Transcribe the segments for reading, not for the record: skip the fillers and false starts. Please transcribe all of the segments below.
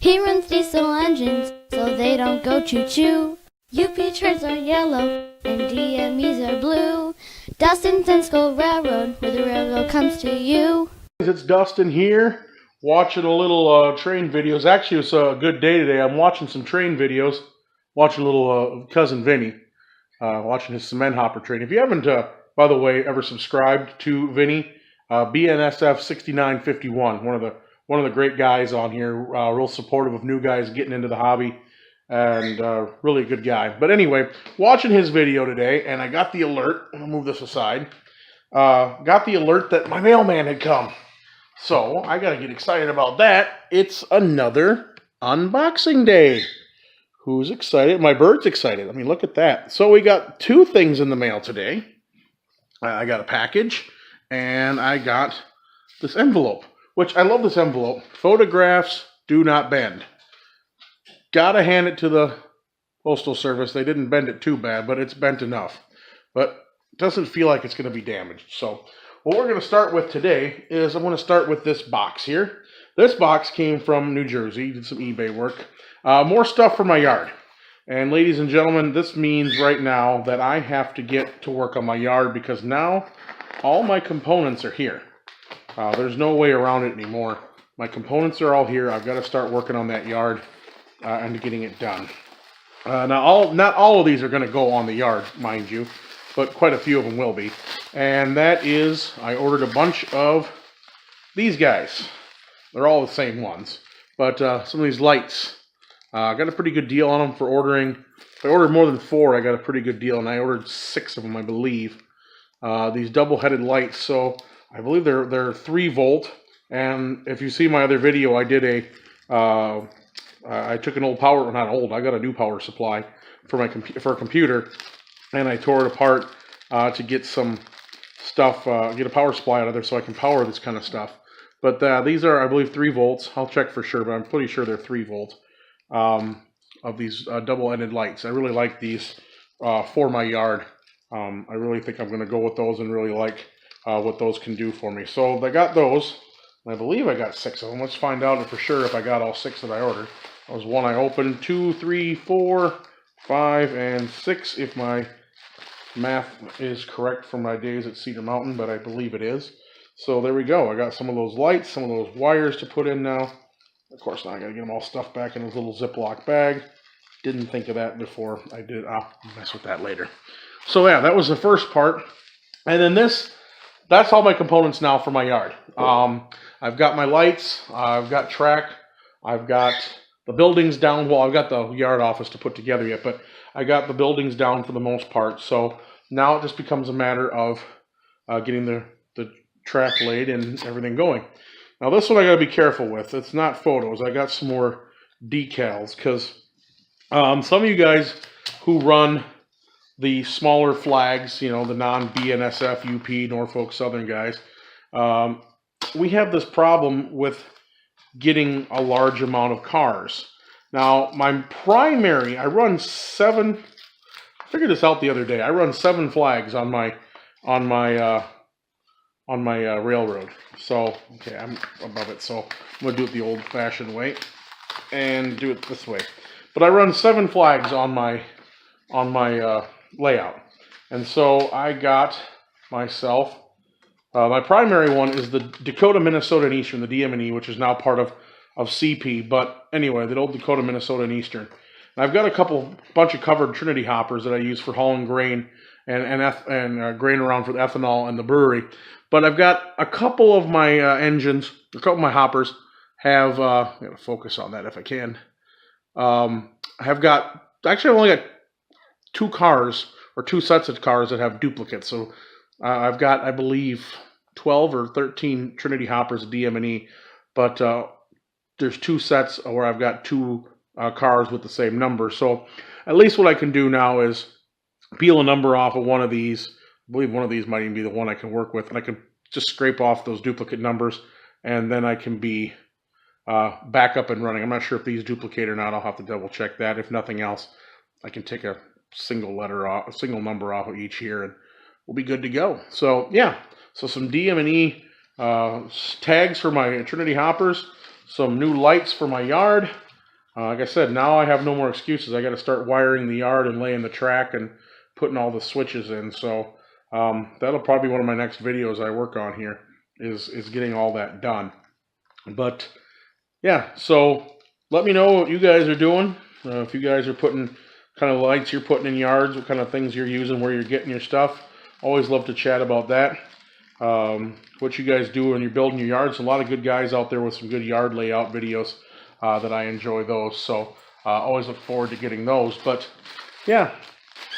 He runs diesel engines so they don't go choo-choo. UP trains are yellow and DMEs are blue. Dustin Tensco Railroad, where the railroad comes to you. It's Dustin here, watching a little train videos. Actually, it's a good day today. I'm watching some train videos, watching a little cousin Vinny, watching his cement hopper train. If you haven't, by the way, ever subscribed to Vinny, BNSF 6951, one of the great guys on here, real supportive of new guys getting into the hobby, and really a good guy. But anyway, watching his video today, and I got the alert. I'm gonna move this aside. Got the alert that my mailman had come. So I gotta get excited about that. It's another unboxing day. Who's excited? My bird's excited. I mean, look at that. So we got two things in the mail today. I got a package, and I got this envelope, which I love this envelope. Photographs do not bend. Gotta hand it to the Postal Service. They didn't bend it too bad, but it's bent enough. But it doesn't feel like it's going to be damaged. So what we're going to start with today is I'm going to start with this box here. This box came from New Jersey. Did some eBay work. More stuff for my yard. And ladies and gentlemen, this means right now that I have to get to work on my yard because now all my components are here. There's no way around it anymore. My components are all here. I've got to start working on that yard and getting it done. Now, not all of these are going to go on the yard, mind you, but quite a few of them will be. And that is, I ordered a bunch of these guys. They're all the same ones. But some of these lights. I got a pretty good deal on them for ordering. If I ordered more than 4, I got a pretty good deal. And I ordered 6 of them, I believe. These double-headed lights. So I believe they're 3 volt. And if you see my other video, I did I took an old power, not old, I got a new power supply for my for a computer. And I tore it apart to get some stuff, get a power supply out of there so I can power this kind of stuff. But these are, I believe, 3 volts. I'll check for sure, but I'm pretty sure they're 3 volt of these double-ended lights. I really like these for my yard. I really think I'm going to go with those and really like what those can do for me. So I got those. I believe I got 6 of them. Let's find out for sure if I got all 6 that I ordered. That was one I opened. 2, 3, 4, 5, and 6 if my math is correct from my days at Cedar Mountain, but I believe it is. So there we go. I got some of those lights, some of those wires to put in now. Of course, now I got to get them all stuffed back in this little Ziploc bag. Didn't think of that before I did. I'll mess with that later. So yeah, that was the first part. And then that's all my components now for my yard. I've got my lights, I've got track, I've got the buildings down. Well, I've got the yard office to put together yet, but I got the buildings down for the most part. So now it just becomes a matter of getting the track laid and everything going. Now this one I got to be careful with. It's not photos. I got some more decals because some of you guys who run the smaller flags, you know, the non-BNSF, UP, Norfolk Southern guys, we have this problem with getting a large amount of cars. Now, my primary, I run 7. I figured this out the other day. I run 7 flags on my railroad. So, okay, I'm above it. So I'm gonna do it the old-fashioned way and do it this way. But I run 7 flags on my layout, and so I got myself. My primary one is the Dakota, Minnesota, and Eastern, the DM&E, which is now part of CP. But anyway, the old Dakota, Minnesota, and Eastern. And I've got a bunch of covered Trinity hoppers that I use for hauling grain and grain around for the ethanol and the brewery. But I've got a couple of my engines, a couple of my hoppers have. I'm gonna focus on that if I can. I've only got 2 cars or 2 sets of cars that have duplicates. So I've got, I believe, 12 or 13 Trinity hoppers of DM&E, but there's 2 sets where I've got 2 cars with the same number. So at least what I can do now is peel a number off of one of these. I believe one of these might even be the one I can work with, and I can just scrape off those duplicate numbers, and then I can be back up and running. I'm not sure if these duplicate or not. I'll have to double check that. If nothing else, I can take a single number off of each here, and we'll be good to go. So yeah, so some DM&E tags for my Trinity hoppers, some new lights for my yard, Like I said, now I have no more excuses. I got to start wiring the yard and laying the track and putting all the switches in. So that'll probably be one of my next videos I work on here is getting all that done. But yeah, so let me know what you guys are doing. If you guys are putting kind of lights you're putting in yards, what kind of things you're using, where you're getting your stuff. Always love to chat about that. What you guys do when you're building your yards. A lot of good guys out there with some good yard layout videos that I enjoy those. So always look forward to getting those. But yeah,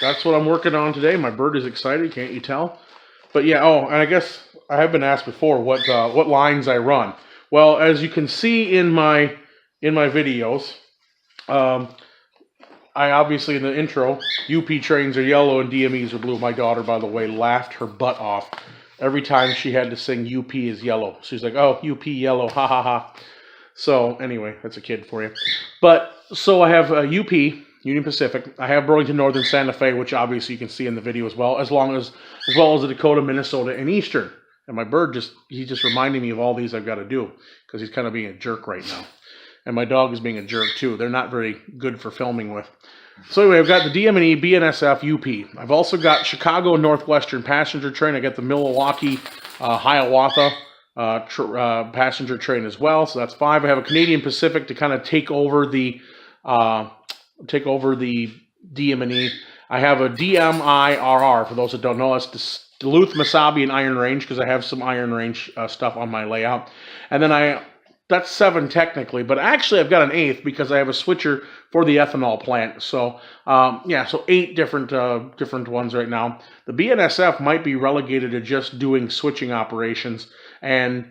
that's what I'm working on today. My bird is excited, can't you tell? But yeah, oh, and I guess I have been asked before what lines I run. Well, as you can see in my videos, I obviously in the intro, UP trains are yellow and DMEs are blue. My daughter, by the way, laughed her butt off every time she had to sing UP is yellow. She's like, oh, UP yellow, ha ha ha. So anyway, that's a kid for you. But so I have UP, Union Pacific. I have Burlington Northern, Santa Fe, which obviously you can see in the video as well as well as the Dakota, Minnesota, and Eastern. And my bird he's just reminding me of all these I've got to do because he's kind of being a jerk right now. And my dog is being a jerk too. They're not very good for filming with. So anyway, I've got the DM&E, BNSF, UP. I've also got Chicago Northwestern passenger train. I got the Milwaukee, Hiawatha passenger train as well. So that's 5. I have a Canadian Pacific to kind of take over the DM&E. I have a DMIRR. For those that don't know, that's Duluth, Mesabi, and Iron Range because I have some Iron Range stuff on my layout. And then that's 7 technically, but actually I've got an 8th because I have a switcher for the ethanol plant. So yeah, so 8 different ones right now. The BNSF might be relegated to just doing switching operations and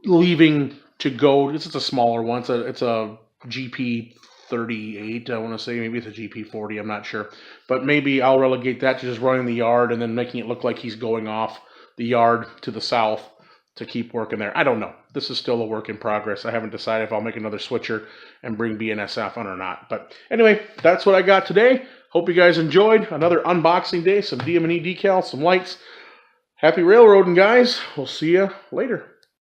leaving to go. It's a smaller one. It's a GP 38. I want to say maybe it's a GP 40. I'm not sure, but maybe I'll relegate that to just running the yard and then making it look like he's going off the yard to the south to keep working there. I don't know. This is still a work in progress. I haven't decided if I'll make another switcher and bring BNSF on or not. But anyway, that's what I got today. Hope you guys enjoyed another unboxing day. Some DM&E decals, some lights. Happy railroading, guys. We'll see you later.